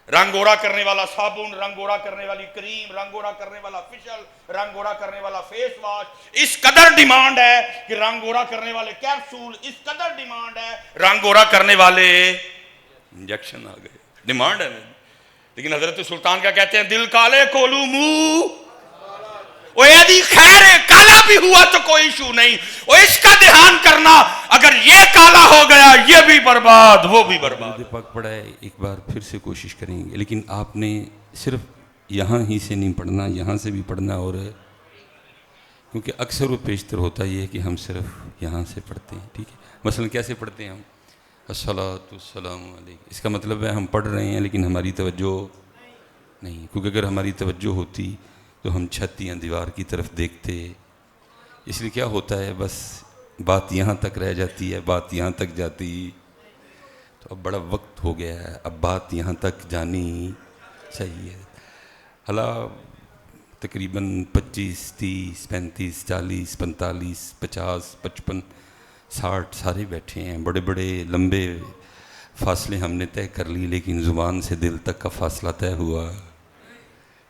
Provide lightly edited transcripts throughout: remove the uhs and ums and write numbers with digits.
رنگ گورا کرنے والا صابن، رنگ گورا کرنے والی کریم، رنگ گورا کرنے والا فیشل، رنگ گورا کرنے والا فیس واش، اس قدر ڈیمانڈ ہے کہ رنگ گورا کرنے والے کیپسول، اس قدر ڈیمانڈ ہے رنگ گورا کرنے والے انجیکشن آ گئے، ڈیمانڈ ہے. لیکن حضرت سلطان کیا کہتے ہیں؟ دل کالے کولو منہ دی خیر ہے، کالا بھی ہوا تو کوئی ایشو نہیں، اس کا دھیان کرنا، اگر یہ کالا ہو گیا یہ بھی برباد وہ بھی برباد. پاک پڑھا ہے، ایک بار پھر سے کوشش کریں گے، لیکن آپ نے صرف یہاں ہی سے نہیں پڑھنا، یہاں سے بھی پڑھنا. اور کیونکہ اکثر و بیشتر ہوتا یہ ہے کہ ہم صرف یہاں سے پڑھتے ہیں. ٹھیک ہے، مثلا کیسے پڑھتے ہیں ہم؟ الصلاۃ والسلام علیک، اس کا مطلب ہے ہم پڑھ رہے ہیں لیکن ہماری توجہ نہیں. کیونکہ اگر ہماری توجہ ہوتی تو ہم چھت یا دیوار کی طرف دیکھتے. اس لیے کیا ہوتا ہے، بس بات یہاں تک رہ جاتی ہے، بات یہاں تک جاتی. تو اب بڑا وقت ہو گیا ہے، اب بات یہاں تک جانی چاہیے. حالانکہ تقریباً 25 30 35 40 45 50 55 60 سارے بیٹھے ہیں. بڑے بڑے لمبے فاصلے ہم نے طے کر لی، لیکن زبان سے دل تک کا فاصلہ طے ہوا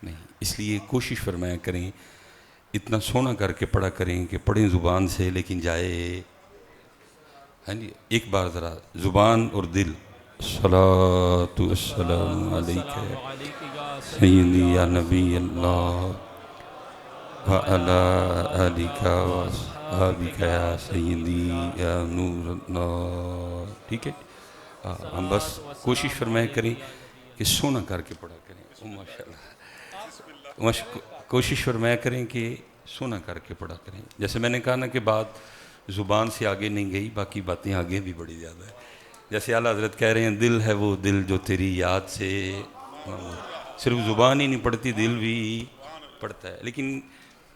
نہیں. اس لیے کوشش فرمایا کریں، اتنا سونا کر کے پڑھا کریں کہ پڑھیں زبان سے لیکن جائے. ہاں جی، ایک بار ذرا زبان اور دل. الصلاۃ والسلام علیک سیدی یا نبی اللہ وعلی آلک واصحابک یا سیدی یا نور اللہ. ٹھیک ہے، ہم بس کوشش فرمایا کریں کہ سونا کر کے پڑھا کریں. ماشاء اللہ، کوشش فرمایا کریں کہ سونا کر کے پڑھا کریں. جیسے میں نے کہا نا کہ بات زبان سے آگے نہیں گئی، باقی باتیں آگے بھی بڑی زیادہ ہے. جیسے اعلیٰ حضرت کہہ رہے ہیں، دل ہے وہ دل جو تیری یاد سے، صرف زبان ہی نہیں پڑھتی، دل بھی پڑھتا ہے. لیکن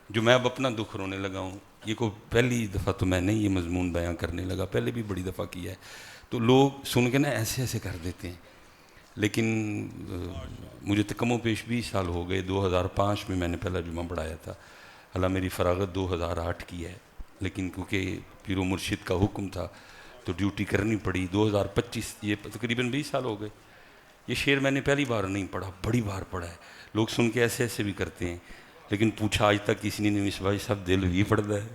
جو میں اب اپنا دکھ رونے لگا ہوں، یہ کو پہلی دفعہ تو میں نہیں یہ مضمون بیان کرنے لگا، پہلے بھی بڑی دفعہ کیا ہے. تو لوگ سن کے نا ایسے ایسے کر دیتے ہیں. لیکن مجھے تو کم و بیش 20 سال ہو گئے. 2005 میں نے پہلا جمعہ پڑھایا تھا. حالانکہ میری فراغت 2008 کی ہے، لیکن کیونکہ پیر و مرشد کا حکم تھا تو ڈیوٹی کرنی پڑی. 2025 یہ تقریباً 20 سال ہو گئے. یہ شعر میں نے پہلی بار نہیں پڑھا، بڑی بار پڑھا ہے. لوگ سن کے ایسے ایسے بھی کرتے ہیں، لیکن پوچھا آج تک کسی نے نہیں. مصباح بھائی صاحب دل بھی پڑھتا ہے،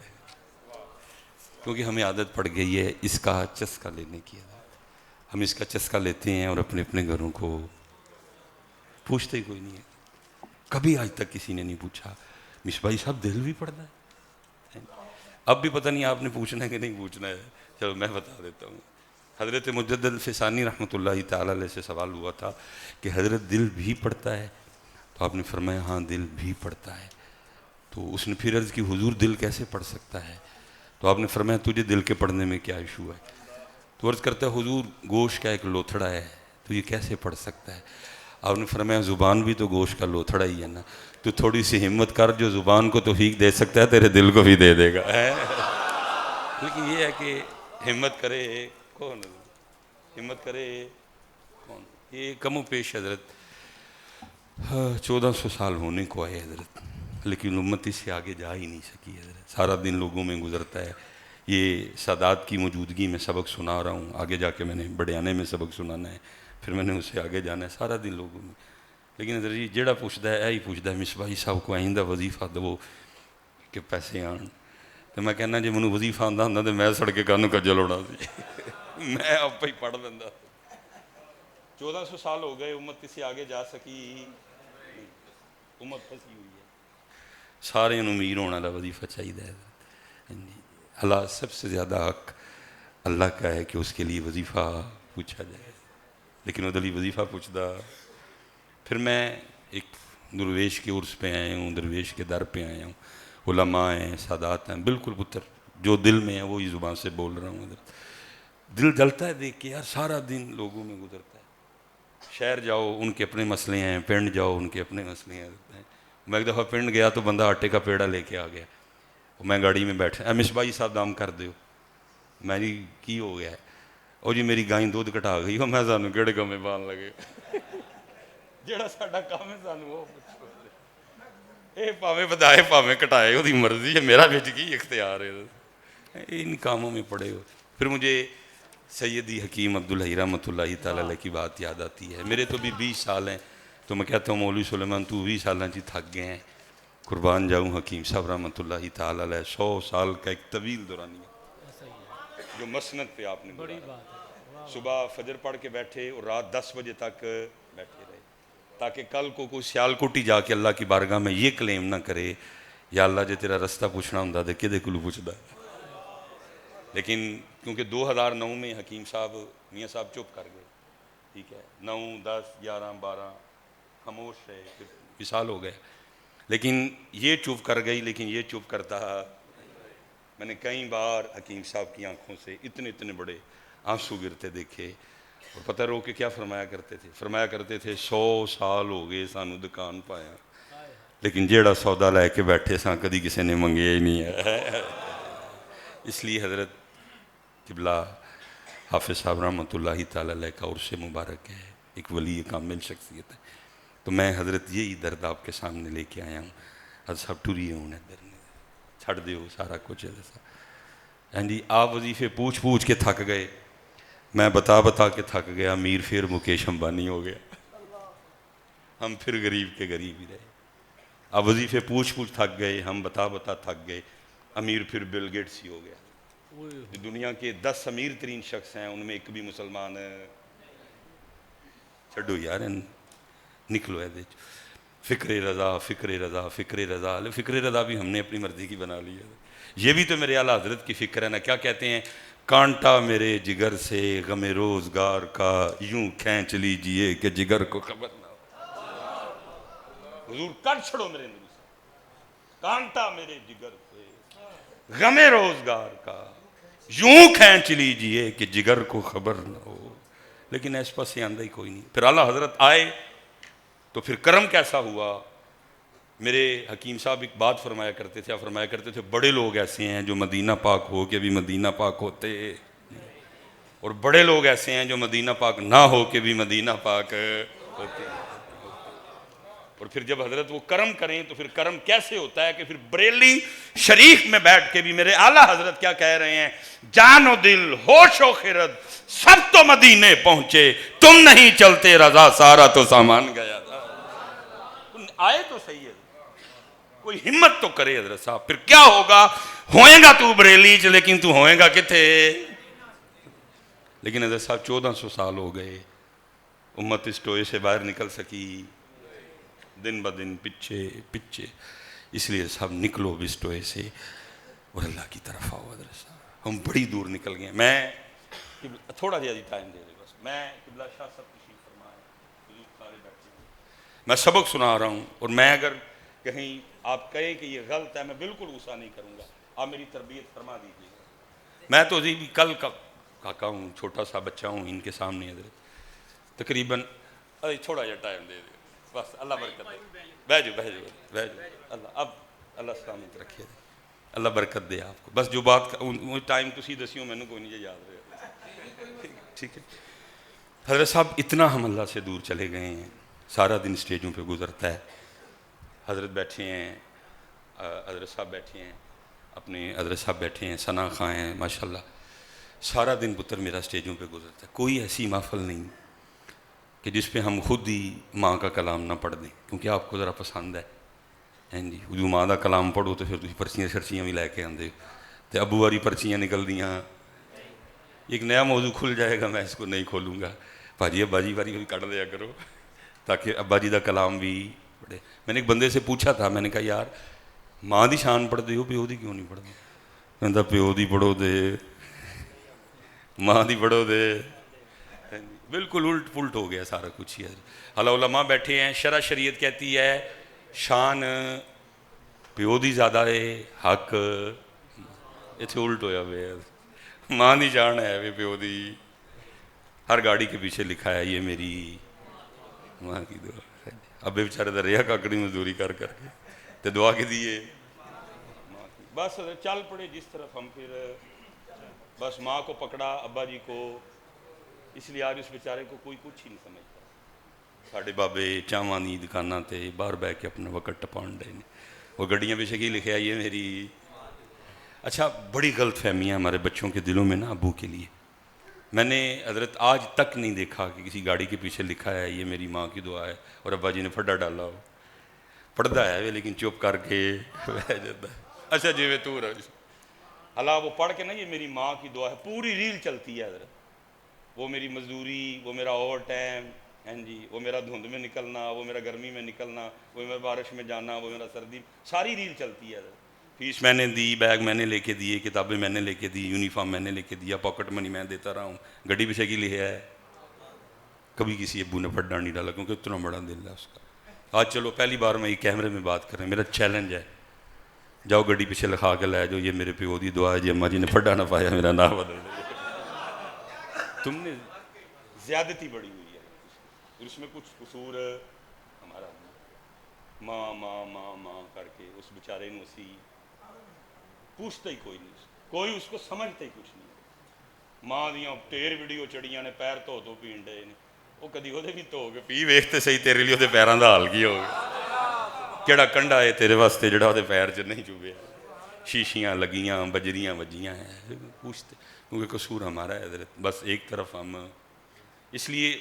کیونکہ ہمیں عادت پڑ گئی ہے اس کا چسکا لینے کی. ہم اس کا چسکا لیتے ہیں اور اپنے اپنے گھروں کو پوچھتے ہی کوئی نہیں ہے. کبھی آج تک کسی نے نہیں پوچھا مصباح بھائی صاحب دل بھی پڑھتا ہے. اب بھی پتہ نہیں آپ نے پوچھنا ہے کہ نہیں پوچھنا ہے. چلو میں بتا دیتا ہوں. حضرت مجدد الفسانی رحمۃ اللہ تعالیٰ علیہ سے سوال ہوا تھا کہ حضرت دل بھی پڑھتا ہے؟ تو آپ نے فرمایا ہاں دل بھی پڑھتا ہے. تو اس نے پھر عرض کی حضور دل کیسے پڑھ سکتا ہے؟ تو آپ نے فرمایا تجھے دل کے پڑھنے میں کیا ایشو ہے؟ تو عرض کرتا ہے حضور گوشت کا ایک لوتھڑا ہے تو یہ کیسے پڑھ سکتا ہے؟ آپ نے فرمایا زبان بھی تو گوشت کا لوتھڑا ہی ہے نا، تو تھوڑی سی ہمت کر، جو زبان کو توفیق دے سکتا ہے تیرے دل کو بھی دے دے گا. لیکن یہ ہے کہ ہمت کرے کون، ہمت کرے کون. یہ کم و پیش حضرت 1400 سال ہونے کو آئے حضرت، لیکن امت اس سے آگے جا ہی نہیں سکی حضرت. سارا دن لوگوں میں گزرتا ہے. یہ سادات کی موجودگی میں سبق سنا رہا ہوں، آگے جا کے میں نے بڑیانے میں سبق سنانا ہے، پھر میں نے اس سے آگے جانا ہے. سارا دن لوگوں میں. لیکن حضرت جی جیڑا پوچھتا ہے ہی پوچھتا ہے مصباح صاحب کو آئندہ وظیفہ دو کہ پیسے آن. تو میں کہنا جی مجھے وظیفہ آتا ہوں تو میں سڑ کے کانوں کجل ہونا سی. میں آپ ہی پڑھ دینا. 1400 سال ہو گئے، امت کسی آگے جا سکی، امت پھنسی ہوئی ہے. سارے امیر ہونے والا وظیفہ چاہیے. اللہ سب سے زیادہ حق اللہ کا ہے کہ اس کے لیے وظیفہ پوچھا جائے، لیکن وہ دلی وظیفہ پوچھتا. پھر میں ایک درویش کے عرس پہ آیا ہوں، درویش کے در پہ آیا ہوں. علماء ہیں، سادات ہیں، بالکل پتر جو دل میں ہے وہی زبان سے بول رہا ہوں. دل جلتا ہے دیکھ کے یار، سارا دن لوگوں میں گزرتا ہے. شہر جاؤ ان کے اپنے مسئلے ہیں، پنڈ جاؤ ان کے اپنے مسئلے ہیں. میں ایک دفعہ پنڈ گیا تو بندہ آٹے کا پیڑا لے کے آ گیا. میں گاڑی میں بیٹھا، مصباح صاحب دام کر دیو. میں جی کی ہو گیا ہے؟ اور جی میری گائیں دودھ کٹا گئی. میں سانوں کہڑے کمے پان لگے، جہاں ساڈا کام ہے سانوں وہ پوچھو. یہ پاویں بدائے پاویں کٹائے، وہ مرضی ہے، میرا بچ کی اختیار ہے. ان کاموں میں پڑے ہو. پھر مجھے سیدی حکیم عبدالحی رحمۃ اللہ تعالیٰ علیہ کی بات یاد آتی ہے. میرے تو بھی 20 سال ہیں تو میں کہتا ہوں مولوی سلیمان تو 20 سالاں چی تھک گئے ہیں. قربان جاؤں حکیم صاحب رحمۃ اللہ تعالیٰ علیہ 100 سال کا ایک طویل دورانیہ جو مسند پہ آپ نے گزارا. صبح فجر پڑھ کے بیٹھے اور رات 10 بجے تک بیٹھے رہے تاکہ کل کو کوئی سیال کوٹی جا کے اللہ کی بارگاہ میں یہ کلیم نہ کرے یا اللہ جے تیرا رستہ پوچھنا ہوں دے کہ دے کلو پوچھدا. لیکن کیونکہ 2009 میں حکیم صاحب میاں صاحب چپ کر گئے, ٹھیک ہے, 9 10 11 12 خاموش رہے, پھر وصال ہو گئے. لیکن یہ چپ کر گئی, لیکن یہ چپ کرتا. میں نے کئی بار حکیم صاحب کی آنکھوں سے اتنے اتنے بڑے آنسو گرتے دیکھے اور پتہ رو کہ کیا فرمایا کرتے تھے. فرمایا کرتے تھے 100 سال ہو گئے سانو دکان پایا لیکن جیڑا سودا لے کے بیٹھے ساں کدی کسی نے منگیا ہی نہیں ہے. اس لیے حضرت قبلہ حافظ صاحب رحمۃ اللہ تعالیٰ علیہ کا عرص مبارک ہے, ایک ولی کامل شخصیت ہے. تو میں حضرت یہی درد آپ کے سامنے لے کے آیا ہوں. حضرت صاحب ٹوری ہوں ادھر چھڑ دیو سارا کچھ ہے جیسا جی. آپ وظیفے پوچھ پوچھ کے تھک گئے, میں بتا بتا کے تھک گیا. امیر پھر مکیش امبانی ہو گیا, ہم پھر غریب کے غریب ہی رہے. آپ وظیفے پوچھ پوچھ تھک گئے, ہم بتا بتا تھک گئے. امیر پھر بل گیٹس ہی ہو گیا. دنیا کے 10 امیر ترین شخص ہیں ان میں ایک بھی مسلمان ہے. چھڈو یار نکلو ہے. فکر رضا فکر رضا فکر رضا. فکر رضا بھی ہم نے اپنی مرضی کی بنا لی ہے. یہ بھی تو میرے اعلیٰ حضرت کی فکر ہے نا. کیا کہتے ہیں, کانٹا میرے جگر سے غم روزگار کا یوں کھینچ لیجئے کہ جگر کو خبر نہ ہو. حضور کر چھڑو میرے نبی سے, کانٹا میرے جگر سے غم روزگار کا یوں کھینچ لیجئے کہ جگر کو خبر نہ ہو. لیکن ایس پاس سے آندہ ہی کوئی نہیں. پھر اعلیٰ حضرت آئے تو پھر کرم کیسا ہوا. میرے حکیم صاحب ایک بات فرمایا کرتے تھے, فرمایا کرتے تھے بڑے لوگ ایسے ہیں جو مدینہ پاک ہو کے بھی مدینہ پاک ہوتے, اور بڑے لوگ ایسے ہیں جو مدینہ پاک نہ ہو کے بھی مدینہ پاک ہوتے. اور پھر جب حضرت وہ کرم کریں تو پھر کرم کیسے ہوتا ہے کہ پھر بریلی شریف میں بیٹھ کے بھی میرے اعلیٰ حضرت کیا کہہ رہے ہیں, جان و دل ہوش و خرد سب تو مدینے پہنچے, تم نہیں چلتے رضا سارا تو سامان گیا. آئے تو صحیح ہے, کوئی ہمت تو کرے حضرت صاحب. پھر کیا ہوگا, ہوئے گا تو بریلی چ لیکن تو ہوئے گا کتھے. لیکن حضرت صاحب 1400 سال ہو گئے, امت اس ٹوئے سے باہر نکل سکی, دن بدن پیچھے پیچھے. اس لیے صاحب نکلو بھی اس ٹوئے سے اور اللہ کی طرف آؤ. حضرت صاحب ہم بڑی دور نکل گئے. میں تھوڑا جی ٹائم دے دے بس. میں قبلہ شاہ صاحب تشریف فرمائے, سارے بیٹھے ہیں, میں سبق سنا رہا ہوں, اور میں اگر کہیں آپ کہیں کہ یہ غلط ہے میں بالکل غصہ نہیں کروں گا, آپ میری تربیت فرما دیجیے گا. میں تو جی کل کا کاکا ہوں, چھوٹا سا بچہ ہوں ان کے سامنے. حضرت تقریباً تھوڑا جا ٹائم دے دے بس. اللہ برکت دے. بہ جاؤ بہ جاؤ بہ جاؤ. اللہ اب اللہ سلامت رکھے, اللہ برکت دے آپ کو. بس جو بات ٹائم تسی دسیوں میں نے کوئی نہیں یاد رہے. ٹھیک ہے حضرت صاحب, اتنا ہم اللہ سے دور چلے گئے ہیں, سارا دن اسٹیجوں پہ گزرتا ہے. حضرت بیٹھے ہیں, حضرت صاحب بیٹھے ہیں, اپنے حضرت صاحب بیٹھے ہیں, ثنا خاں ہیں ماشاءاللہ. سارا دن پتر میرا اسٹیجوں پہ گزرتا ہے. کوئی ایسی محفل نہیں کہ جس پہ ہم خود ہی ماں کا کلام نہ پڑھ دیں, کیونکہ آپ کو ذرا پسند ہے جی. جو ماں کا کلام پڑھو تو پھر تھی پرچیاں شرچیاں بھی لے کے آندے, تو ابو والی پرچیاں نکل دیاں. ایک نیا موضوع کھل جائے گا, میں اس کو نہیں کھولوں گا. بھاجی ابا جی والی بھی کٹ دیا کرو تاکہ ابا جی کا کلام بھی پڑھے. میں نے ایک بندے سے پوچھا تھا, میں نے کہا یار ماں دی شان پڑھ دے ہو, پیو دی کیوں نہیں پڑھتے؟ کہتا پیو دی پڑھو دے, ماں دی پڑھو دے. بالکل الٹ پلٹ ہو گیا سارا کچھ ہی. حالا علماء بیٹھے ہیں, شرع شریعت کہتی ہے شان پیو دی زیادہ ہے, حق اتنے الٹ ہویا ہوئے. ماں دی شان ہے وے پیو دی. ہر گاڑی کے پیچھے لکھا ہے یہ میری ماں کی دعا. ابے بیچارے دریا کاکڑی مزدوری کر کر کے تے دعا کے دیے ماں کی. بس چل پڑے جس طرف ہم, پھر بس ماں کو پکڑا, ابا جی کو. اس لیے آج اس بیچارے کو کوئی کچھ ہی نہیں سمجھتا. ساڈے بابے چاواں دی دکاناں تے باہر بہ کے اپنا وقت ٹپان ڈے نے. وہ گڈیاں پیچھے کی لکھا یہ میری. اچھا بڑی غلط فہمیاں ہمارے بچوں کے دلوں میں نا ابو کے لیے. میں نے حضرت آج تک نہیں دیکھا کہ کسی گاڑی کے پیچھے لکھا ہے یہ میری ماں کی دعا ہے اور ابا جی نے پھڈا ڈالا ہو. پڑھتا ہے لیکن چپ کر کے بہ جاتا ہے. اچھا جی میں تو اللہ وہ پڑھ کے نا یہ میری ماں کی دعا ہے پوری ریل چلتی ہے حضرت. وہ میری مزدوری، وہ میرا اوور ٹائم، ہاں جی، وہ میرا دھند میں نکلنا، وہ میرا گرمی میں نکلنا، وہ میرا بارش میں جانا، وہ میرا سردی، ساری ریل چلتی ہے حضرت. فیس میں نے دی، بیگ میں نے لے کے دیے، کتابیں میں نے لے کے دی، یونیفارم میں نے لے کے دیا، پاکٹ منی میں دیتا رہا ہوں. گڈی پیچھے کی لے ہے کبھی کسی ابو نے پھڈا نہیں ڈالا کیونکہ اتنا بڑا دل ہے اس کا. آج چلو پہلی بار میں یہ کیمرے میں بات کر رہے ہیں، میرا چیلنج ہے جاؤ گڈی پیچھے لکھا کے لے جو یہ میرے پیو دی دعا ہے جی اماں جی نے پھڈا نہ پایا میرا نام بدل دے. تم نے زیادتی بڑی ہوئی ہے اس میں کچھ قصور ہمارا ماں ماں ماں ماں کر کے اس بیچارے نو اسی پوچھتا ہی کوئی نہیں، کوئی اس کو سمجھتا ہی کچھ نہیں. ماں دیاں ٹیر ویڈیو چڑیاں نے پیر دھو دھو پین ڈے نے وہ کدی وہ بھی دھو کے پی ویختے صحیح تیرے لیے وہ پیروں کا حال کی ہو گیا کہڑا کنڈا ہے تیرے واسطے جڑا وہ پیر چ نہیں چوبیا. شیشیاں لگیاں بجریاں وجیاں ہیں پوچھتے کیونکہ قصور ہمارا ہے حضرت. بس ایک طرف ہم اس لیے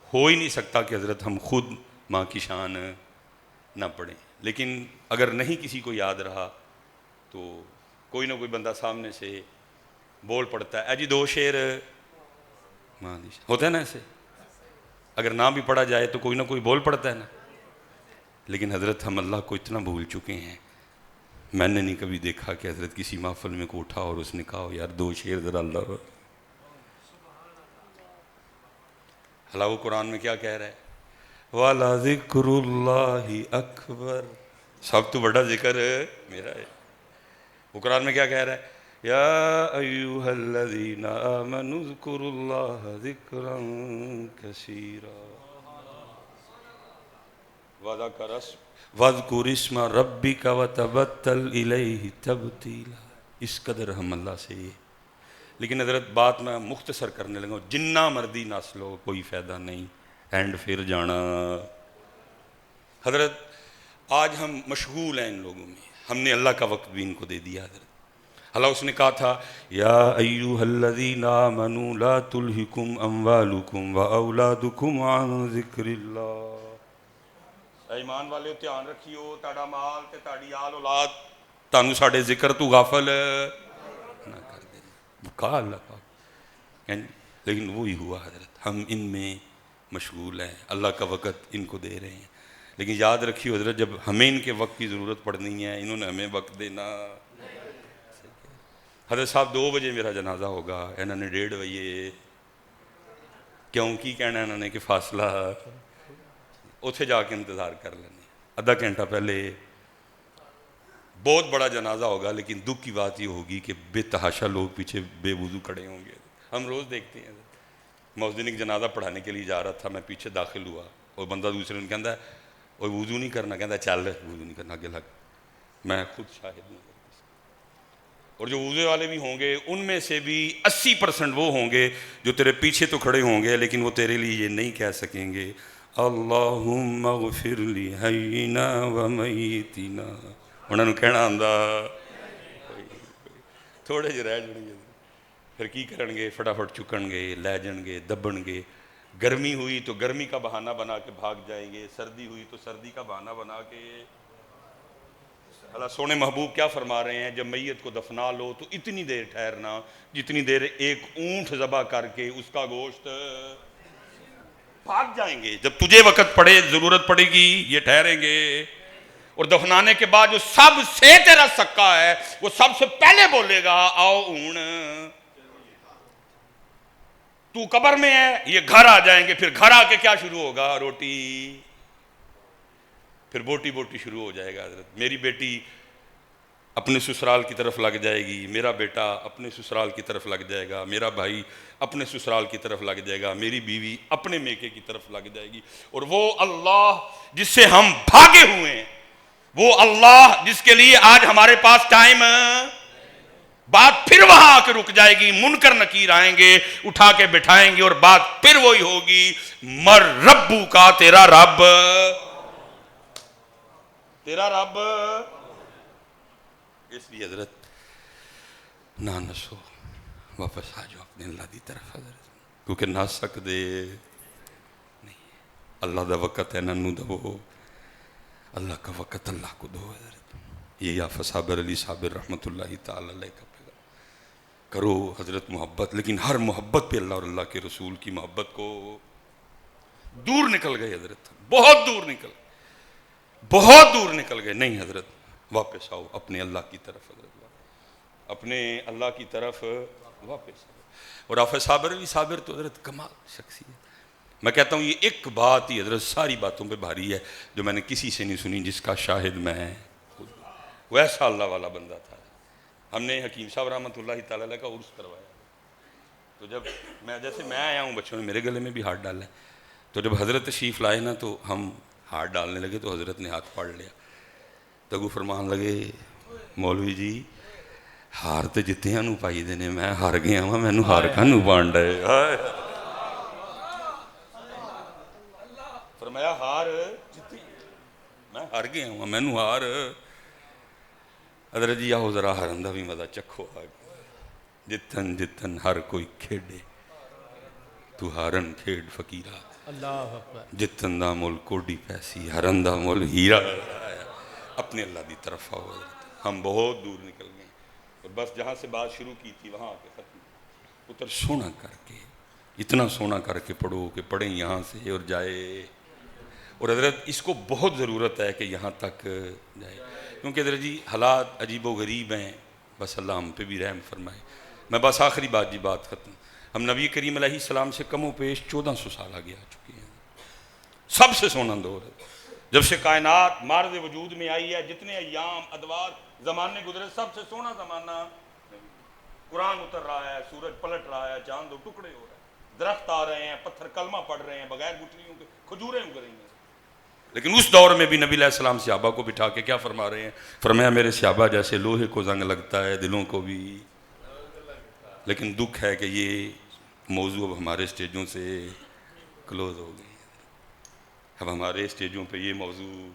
ہو ہی نہیں سکتا کہ حضرت ہم خود ماں کی شان نہ پڑھیں. لیکن اگر نہیں کسی کو یاد رہا تو کوئی نہ کوئی بندہ سامنے سے بول پڑتا ہے. جی دو شعر ماں دی شان ہوتا ہے نا ایسے، اگر نہ بھی پڑھا جائے تو کوئی نہ کوئی بول پڑتا ہے نا. لیکن حضرت ہم اللہ کو اتنا بھول چکے ہیں. میں نے نہیں کبھی دیکھا کہ حضرت کسی محفل میں کو اٹھا اور اس نے کہا یار دو شعر ذرا اللہ. اللہ وہ قرآن میں کیا کہہ رہا ہے وَلَا ذِكْرُ اللَّهِ أَكْبَرُ، سب تو بڑا ذکر میرا ہے. وہ قرآن میں کیا کہہ رہا ہے یا ایوہا الذین آمنوا اذکروا اللہ ذکرا کثیرا وَاذْكُرِ اسْمَ رَبِّكَ وَتَبَتَّلْ إِلَيْهِ تَبْتِيلًا. اس قدر ہم اللہ سے. لیکن حضرت بات میں مختصر کرنے لگا ہوں، جنہ مردی نسل ہو کوئی فائدہ نہیں، اینڈ پھر جانا. حضرت آج ہم مشغول ہیں ان لوگوں میں، ہم نے اللہ کا وقت بھی ان کو دے دیا. حضرت اللہ اس نے کہا تھا یا ایوہا الذین آمنوا لا تلہکم اموالکم واولادکم عن ذکر اللہ. اے ایمان والے دھیان رکھیو تاڑا مال تے تاڑی آل اولاد تانوں ساڑے ذکر تو غافل نہ کر دے. کہا اللہ پاک. لیکن وہی ہوا حضرت، ہم ان میں مشغول ہیں، اللہ کا وقت ان کو دے رہے ہیں. لیکن یاد رکھیے حضرت جب ہمیں ان کے وقت کی ضرورت پڑنی ہے انہوں نے ہمیں وقت دینا. حضرت صاحب 2 بجے میرا جنازہ ہوگا، انہوں نے 1:30 بجے کیوں کی کہنا انہوں نے کہ فاصلہ اتھے جا کے انتظار کر لینے. آدھا گھنٹہ پہلے بہت بڑا جنازہ ہوگا لیکن دکھ کی بات یہ ہوگی کہ بے تحاشا لوگ پیچھے بے وضو کھڑے ہوں گے. ہم روز دیکھتے ہیں. مؤذن ایک جنازہ پڑھانے کے لیے جا رہا تھا، میں پیچھے داخل ہوا اور بندہ دوسرے نے کہتا ہے اور وضو نہیں کرنا، کہتا ہے چل وضو نہیں کرنا آگے لگ. میں خود شاہد ہوں. اور جو وضو والے بھی ہوں گے ان میں سے بھی 80% وہ ہوں گے جو تیرے پیچھے تو کھڑے ہوں گے لیکن وہ تیرے لیے یہ نہیں کہہ سکیں گے اللہم اغفر لی حینا و میتنا. انہوں نے کہنا آندا تھوڑے جے رہ جڑیں گے پھر کی کرن گے، فٹافٹ چکن گے، لے جن گے، دبن گے. گرمی ہوئی تو گرمی کا بہانہ بنا کے بھاگ جائیں گے، سردی ہوئی تو سردی کا بہانہ بنا کے. اللہ سونے محبوب کیا فرما رہے ہیں جب میت کو دفنا لو تو اتنی دیر ٹھہرنا جتنی دیر ایک اونٹ ذبح کر کے اس کا گوشت بھاگ جائیں گے. جب تجھے وقت پڑے ضرورت پڑے گی یہ ٹھہریں گے. اور دفنانے کے بعد جو سب سے تیرا سکا ہے وہ سب سے پہلے بولے گا آؤ اون. تو قبر میں ہے یہ گھر آ جائیں گے، پھر گھر آ کے کیا شروع ہوگا روٹی، پھر بوٹی بوٹی شروع ہو جائے گا. حضرت میری بیٹی اپنے سسرال کی طرف لگ جائے گی، میرا بیٹا اپنے سسرال کی طرف لگ جائے گا، میرا بھائی اپنے سسرال کی طرف لگ جائے گا، میری بیوی اپنے میکے کی طرف لگ جائے گی. اور وہ اللہ جس سے ہم بھاگے ہوئے ہیں، وہ اللہ جس کے لیے آج ہمارے پاس ٹائم، بات پھر وہاں آ کے رک جائے گی. منکر نکیر آئیں گے، اٹھا کے بٹھائیں گے اور بات پھر وہی ہوگی مر ربو کا تیرا رب، تیرا رب. اس لیے حضرت نہ نسو واپس آ جاؤ اپنے اللہ کی طرف. حضرت کیونکہ نہ سکتے نہیں، اللہ دا وقت ہے ننو دو، اللہ کا وقت اللہ کو دو. حضرت یہ یافع صابر علی صابر رحمۃ اللہ تعالی علیہ کا پیغام. کرو حضرت محبت، لیکن ہر محبت پہ اللہ اور اللہ کے رسول کی محبت کو دور نکل گئے حضرت، بہت دور نکل گئے. نہیں حضرت واپس آؤ اپنے اللہ کی طرف، حضرت اپنے اللہ کی طرف واپس آؤ. اور یافع صابر علی صابر تو حضرت کمال شخصیت. میں کہتا ہوں یہ ایک بات ہی حضرت ساری باتوں پہ بھاری ہے جو میں نے کسی سے نہیں سنی، جس کا شاہد میں خود. ویسا اللہ والا بندہ تھا. ہم نے حکیم صاحب رحمۃ اللہ تعالی علیہ کا عرس کروایا. تو جب جیسے میں آیا ہوں، بچوں نے میرے گلے میں بھی ہاتھ ڈالا ہے. تو جب حضرت تشریف لائے نا تو ہم ہاتھ ڈالنے لگے تو حضرت نے ہاتھ پکڑ لیا. تو فرمان لگے مولوی جی ہار تو جتیاں نو پائی دینے، میں ہار گیا ہاں، مینوں ہار کانوں پان ڈے. فرمایا ہار جتی، میں ہار گیا ہوں، مینوں ہار. حضرت جی آؤ ذرا ہارن دا بھی مزہ چکھو. جتن جتن ہر کوئی کھیڈے تو ہارن کھیڈ فقیرہ. اللہ اکبر. جتن دا مول کوڈی پیسی، ہرن دا مول ہیرا. اپنے اللہ دی طرف آؤ. ہم بہت دور نکل گئے اور بس جہاں سے بات شروع کی تھی وہاں آ کے ختم. پتر سونا کر کے، اتنا سونا کر کے پڑھو کہ پڑھیں یہاں سے اور جائے. اور حضرت اس کو بہت ضرورت ہے کہ یہاں تک جائے، کیونکہ حضرت جی حالات عجیب و غریب ہیں. بس اللہ ہم پہ بھی رحم فرمائے. میں بس آخری بات ختم. ہم نبی کریم علیہ السلام سے کم و پیش 1400 سال آگے آ چکے ہیں. سب سے سونا دور ہے. جب سے کائنات مارد وجود میں آئی ہے، جتنے ایام ادوار زمانے گزرے، سب سے سونا زمانہ. قرآن اتر رہا ہے، سورج پلٹ رہا ہے، چاند دو ٹکڑے ہو رہے ہیں، درخت آ رہے ہیں، پتھر کلمہ پڑھ رہے ہیں، بغیر گٹھلیوں کے کھجوریں اگ رہی ہیں. لیکن اس دور میں بھی نبی علیہ السلام صحابہ کو بٹھا کے کیا فرما رہے ہیں؟ فرمایا میرے صحابہ جیسے لوہے کو زنگ لگتا ہے دلوں کو بھی. لیکن دکھ ہے کہ یہ موضوع اب ہمارے اسٹیجوں سے کلوز ہو گئی. اب ہمارے اسٹیجوں پہ یہ موضوع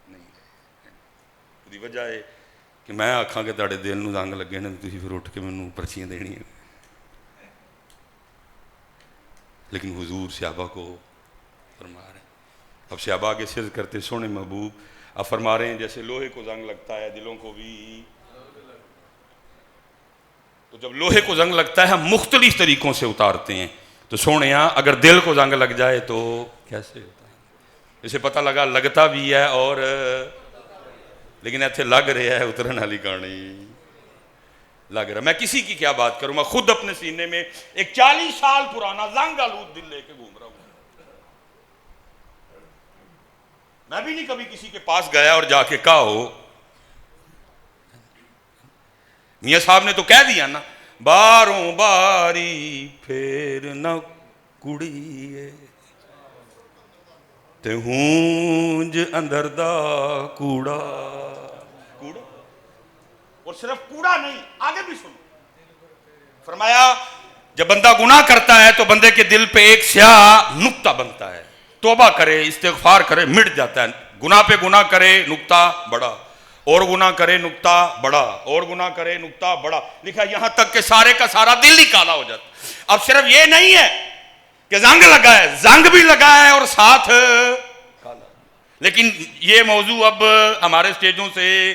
نہیں ہے. دی وجہ ہے کہ میں آکھاں کہ تاڑے دل نو زنگ لگے نے تسی پھر اٹھ کے مینوں پرچیاں دینی ہیں. لیکن حضور صحابہ کو فرما رہے ہیں. اب صحابہ کے سر کرتے سونے محبوب اب فرما رہے ہیں جیسے لوہے کو زنگ لگتا ہے دلوں کو بھی. تو جب لوہے کو زنگ لگتا ہے ہم مختلف طریقوں سے اتارتے ہیں. تو سونے اگر دل کو زنگ لگ جائے تو کیسے ہوتا ہے؟ اسے پتہ لگا لگتا بھی ہے اور لیکن ایتھے لگ رہا ہے اترن والی کہانی لگ رہا. میں کسی کی کیا بات کروں، میں خود اپنے سینے میں ایک 40 سال پرانا زنگ آلود دل لے کے گھوم رہا ہوں. میں بھی نہیں کبھی کسی کے پاس گیا اور جا کے کہا ہو. میاں صاحب نے تو کہہ دیا نا، باروں باری پھر نہ کڑی تے ہونج اندر دا کوڑا. کوڑا اور صرف کوڑا نہیں، آگے بھی سنو. فرمایا جب بندہ گناہ کرتا ہے تو بندے کے دل پہ ایک سیاہ نقطہ بنتا ہے. توبہ کرے استغفار کرے مٹ جاتا ہے. گناہ پہ گناہ کرے نقطہ بڑا، اور گناہ کرے نقطہ بڑا، اور گناہ کرے نقطہ بڑا. لکھا یہاں تک کہ سارے کا سارا دل ہی کالا ہو جاتا. اب صرف یہ نہیں ہے کہ زنگ لگا ہے، زنگ بھی لگا ہے اور ساتھ کالا. لیکن یہ موضوع اب ہمارے اسٹیجوں سے،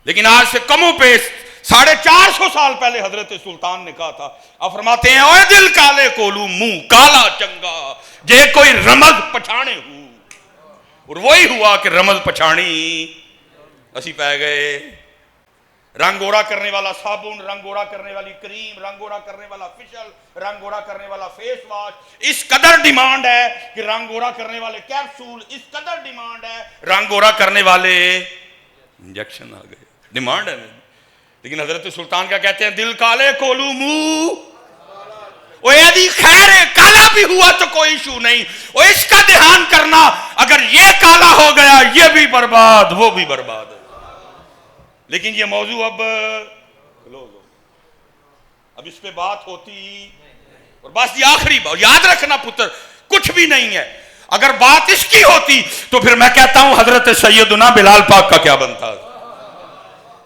لیکن آج سے کم و بیش 450 سال پہلے حضرت سلطان نے کہا تھا. اب فرماتے ہیں اوے دل کالے کولو منہ کالا چنگا جے کوئی رمز پچھانے ہو. اور وہی ہوا کہ رمز پچھانی اسی پہ گئے. رنگ گورا کرنے والا صابن، رنگ گورا کرنے والی کریم، رنگ گورا کرنے والا فیشل، رنگ گورا کرنے والا فیس واش. اس قدر ڈیمانڈ ہے کہ رنگ گورا کرنے والے کیپسول، اس قدر ڈیمانڈ ہے رنگ گورا کرنے والے انجیکشن آ گئے. ڈیمانڈ ہے. لیکن حضرت سلطان کیا کہتے ہیں؟ دل کالے کولو منہ. وہ یدی خیر کالا بھی ہوا تو کوئی ایشو نہیں. وہ اس کا دھیان کرنا اگر یہ کالا ہو گیا یہ بھی برباد وہ بھی برباد. لیکن یہ موضوع اب کلوز ہو، اب اس پہ بات ہوتی. اور بس یہ آخری بات یاد رکھنا پتر، کچھ بھی نہیں ہے. اگر بات اس کی ہوتی تو پھر میں کہتا ہوں حضرت سیدنا بلال پاک کا کیا بنتا.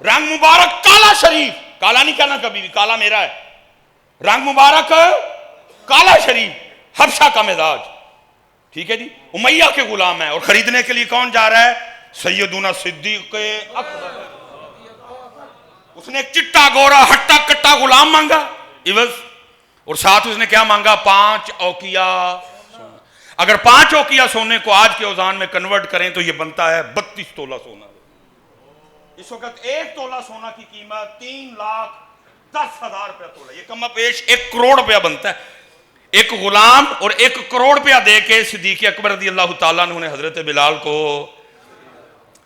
رنگ مبارک کالا شریف، کالا نہیں کہنا کبھی بھی، کالا میرا ہے. رنگ مبارک کالا شریف، حبشہ کا مزاج، ٹھیک ہے جی، امیہ کے غلام ہے، اور خریدنے کے لیے کون جا رہا ہے؟ سیدنا صدیق اکبر۔ اس نے ایک چٹا گورا ہٹا کٹا غلام مانگا عوض، اور ساتھ اس نے کیا مانگا؟ 5 اوقیہ سونا۔ اگر 5 اوقیہ سونے کو آج کے اوزان میں کنورٹ کریں تو یہ بنتا ہے 32 تولہ سونا۔ اس وقت 1 تولہ سونا کی قیمت 3,10,000 روپیہ تولہ، یہ کم پیش 1 کروڑ روپیہ بنتا ہے۔ ایک غلام اور 1 کروڑ روپیہ دے کے صدیق اکبر رضی اللہ تعالیٰ عنہ نے حضرت بلال کو،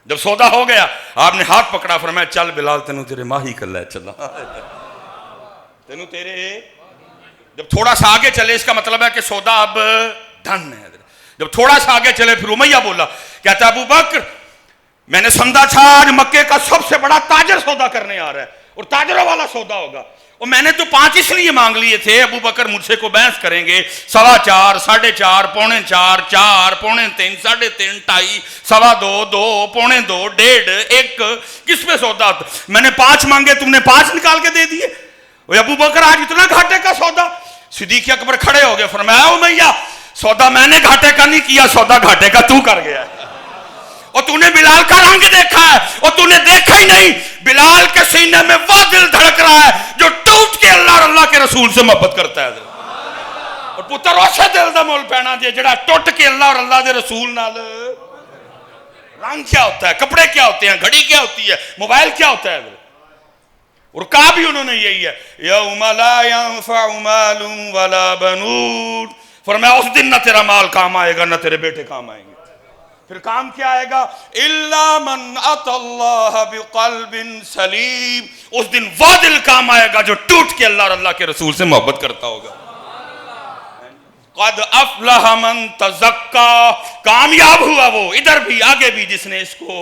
جب سودا ہو گیا آپ نے ہاتھ پکڑا، فرمایا چل بلال تینوں تیرے ماہی کر لے، چلا تینوں تیرے، جب تھوڑا سا آگے چلے اس کا مطلب ہے کہ سودا اب ڈن ہے۔ جب تھوڑا سا آگے چلے پھر امیہ بولا، کہتا ابو بکر میں نے سمجھا تھا آج مکے کا سب سے بڑا تاجر سودا کرنے آ رہا ہے اور تاجروں والا سودا ہوگا، اور میں نے تو 5 اس لیے مانگ لیے تھے، ابو بکر مجھ سے کو بحث کریں گے 4.25 4.5 4 4 4 3 3 2.5 2 2 2 1.5 1 کس پہ سودا؟ میں نے 5 مانگے، تم نے 5 نکال کے دے دیے، ابو بکر آج اتنا گھاٹے کا سودا؟ صدیق اکبر کھڑے ہو گئے، فرمایا امیہ سودا میں نے گھاٹے کا نہیں کیا، سودا گھاٹے کا تو کر گیا ہے، اور تو نے بلال کا رنگ دیکھا ہے، اور تو نے دیکھا ہی نہیں بلال کے سینے میں وہ دل دھڑک رہا ہے جو ٹوٹ کے اللہ اور اللہ کے رسول سے محبت کرتا ہے۔ اور پتر اسے دل دا مول پہنا جے جڑا ٹوٹ کے اللہ اور اللہ دے رسول نال۔ رنگ کیا ہوتا ہے، کپڑے کیا ہوتے ہیں، گھڑی کیا ہوتی ہے، موبائل کیا ہوتا ہے، اور کہا بھی انہوں نے یہی ہے یوم لا ينفع مال ولا بنون، فرمایا اس دن نہ تیرا مال کام آئے گا نہ تیرے بیٹے کام آئیں گے۔ پھر کام کیا آئے گا؟ الا من اتى اللہ بقلب سلیم، اس دن وہ دل کام آئے گا جو ٹوٹ کے اللہ اور اللہ کے رسول سے محبت کرتا ہوگا۔ قد افلح من تزکا، کامیاب ہوا وہ ادھر بھی آگے بھی جس نے اس کو،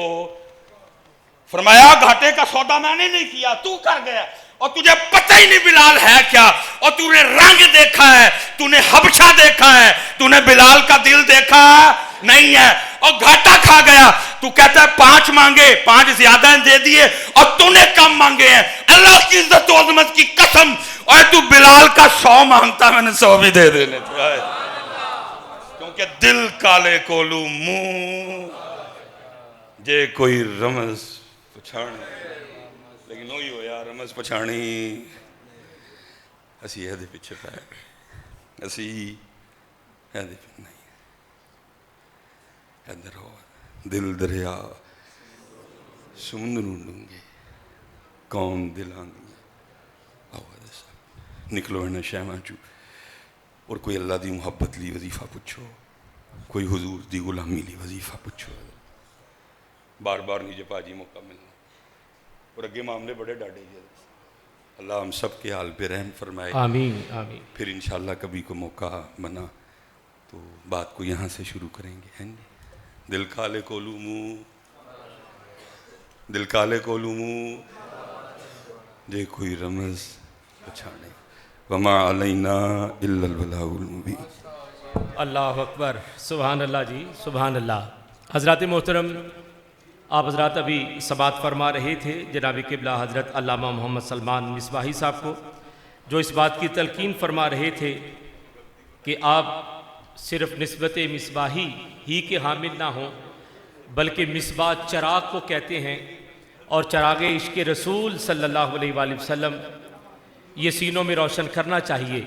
فرمایا گھاٹے کا سودا میں نے نہیں کیا، تو کر گیا، اور تجھے پتہ ہی نہیں بلال ہے کیا، اور تو نے رنگ دیکھا ہے، تو نے حبشہ دیکھا ہے، تو نے بلال کا دل دیکھا نہیں ہے، اور گھاٹا کھا گیا۔ تو کہتا ہے 5 مانگے، 5 زیادہ دے دیے، اور تو نے کم مانگے ہیں، اللہ کی عزت و عظمت کی قسم، اور تو بلال کا 100 مانگتا میں نے 100 بھی دے دینے تھے، کیونکہ دل کالے کولو منہ جے کوئی رمز پچھانے، لیکن وہی ہو یار رمز پچھانی اسی یہ دے پیچھے پہ، اسی یہ دے پیچھے نہیں، ادھر ہو دل دریا سمندر ڈونگے کون دل آنگی آواز صاحب نکلو ہے نا شہمہ چو، اور کوئی اللہ دی محبت لی وظیفہ پچھو، کوئی حضور دی غلامی لی وظیفہ پچھو، بار بار نیجے پاجی موقع ملنا، اور اگے معاملے بڑے ڈاڑے گئے، اللہ ہم سب کے حال پہ رحم فرمائے، آمین آمین۔ پھر انشاءاللہ کبھی کو موقع بنا تو بات کو یہاں سے شروع کریں گے، ہیں جی؟ دل کالے کولو منہ، دل کالے کولو منہ جے کوئی رمز پچھانے، وما علینا الا البلاغ المبین۔ اللہ اکبر، سبحان اللہ جی، سبحان اللہ۔ حضرات محترم، آپ حضرات ابھی سماعت فرما رہے تھے جناب قبلہ حضرت علامہ محمد سلمان مصباحی صاحب کو، جو اس بات کی تلقین فرما رہے تھے کہ آپ صرف نسبت مصباحی ہی کے حامل نہ ہوں، بلکہ مصباح چراغ کو کہتے ہیں، اور چراغ عشق رسول صلی اللہ علیہ وآلہ وسلم یہ سینوں میں روشن کرنا چاہیے۔